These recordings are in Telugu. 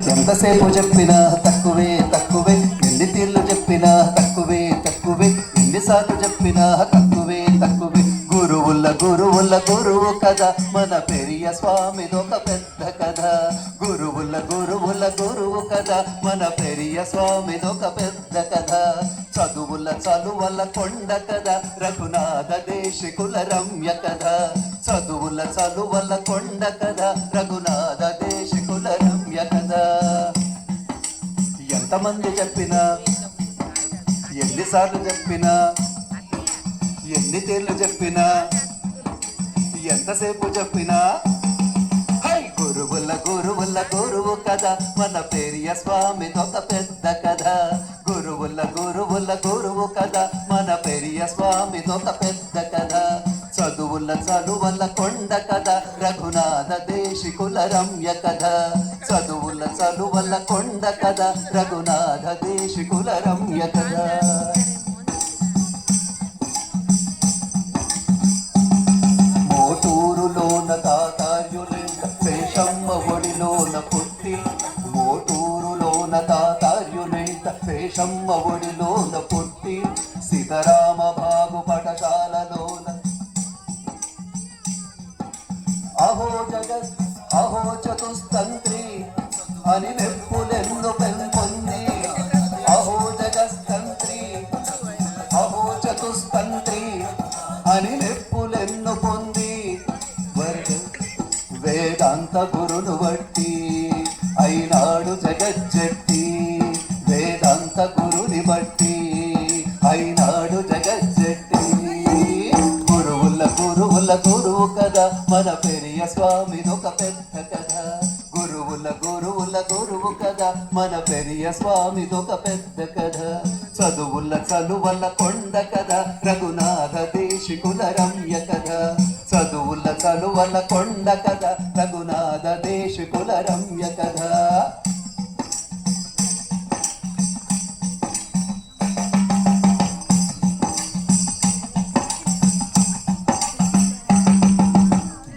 ఎంతసేపు చెప్పినా తక్కువే తక్కువే, ఎన్ని తీర్లు చెప్పినా తక్కువే తక్కువే, ఎన్నిసార్లు చెప్పినా తక్కువే తక్కువే. గురువుల గురువుల గురువు కదా మన పెరియ స్వామిదొక పెద్ద కథ. గురువుల గురువుల గురువు కదా మన పెరియ స్వామిదొక పెద్ద కథ. చదువుల చలువల కొండ కదా రఘునాథ దేశికుల రమ్య కథ. చదువుల చలువల కొండ కదా రఘునాథ దేశికుల రమ్య కథ. ఎంతమంది చెప్పినా ఎన్నిసార్లు చెప్పినా ఎన్ని తీర్లు చెప్పినా ఎంతసేపు చెప్పినా గురువుల గురువుల గురువు కదా మన పెరియ స్వామిదొక పెద్ద కథ. గురువుల గురువుల గురువు కదా మన పెరియ స్వామిదొక పెద్ద కథ. చదువుల చదువుల కొండ కథ రఘునాథ దేశికుల రమ్య కథ. చదువుల చదువుల కొండ కథ రఘునాథ దేశికుల రమ్య కథ. మోటూరులోన తాతార్యునింట శేషమ్మ ఒడిలోన పుట్టి. మోటూరులోన తాతార్యునింట శేషమ్మ ఒడిలోన పుట్టి. సీతారామ బాబు పటశాలలోన అహో జగత్ అహో చతుస్తంత్రి అని నెప్పులెన్ను పెంపొంది. అహో జగస్తంత్రి అహో చతుస్తంత్రి అని నెప్పులెన్ను పొంది. వేదాంత గురును బట్టి అయినాడు జగజ్జట్టి. వేదాంత గురుని బట్టి అయినాడు జగజ్జట్టి. గురువుల గురువుల గురువు కదా మన పెరియ స్వామిదొక పెద్ద కథ. గురువుల గురువుల గురువు కదా మన పెరియ స్వామిదొక పెద్ద కథ. చదువుల చలువల కొండ కదా రఘునాథ దేశికుల రమ్య కథ. చదువుల చలువల కొండ కదా రఘునాథ దేశికుల రమ్య కథ.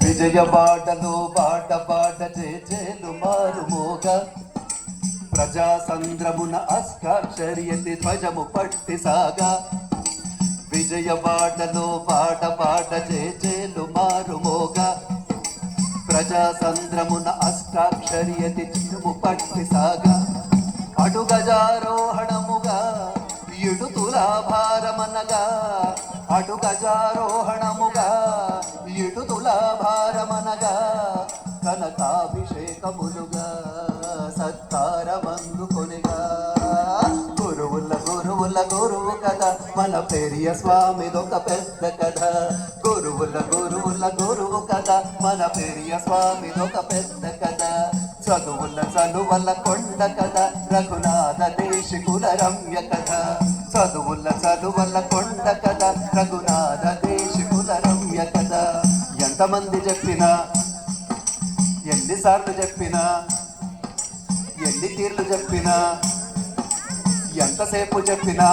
విజయవాడలో బాట బాట చేలు మారుమోగ. ప్రజాసంద్రమున అష్టాక్షరియతి ధ్వజము పట్టి సాగా. విజయవాడలో బాట బాట చేలు మారుమోగ. ప్రజాసంద్రమున అష్టాక్షరియతి ధ్వజము పట్టి సాగా. అడుగజారోహణముగా ఇడు తులాభారమనగా. అడుగజారోహణముగా ఇడు తులాభారమనగా. కనకాభిషేకములుగా సత్కారమందుకొనిగా. గురువుల గురువుల గురువు కదా మన పెరియ స్వామిదొక పెద్ద కథ. గురువుల గురువుల గురువు కదా మన పెరియ స్వామిదొక పెద్ద కథ. చదువుల చదువుల కొండ కదా రఘునాథ దేశికుల రమ్య కథ. చదువుల చదువుల కొండ కదా రఘునాథ దేశికుల రమ్య కథ. ఎంతమంది చెప్పినా ఎన్నిసార్లు చెప్పినా ఎన్ని తీర్లు చెప్పినా ఎంతసేపు చెప్పినా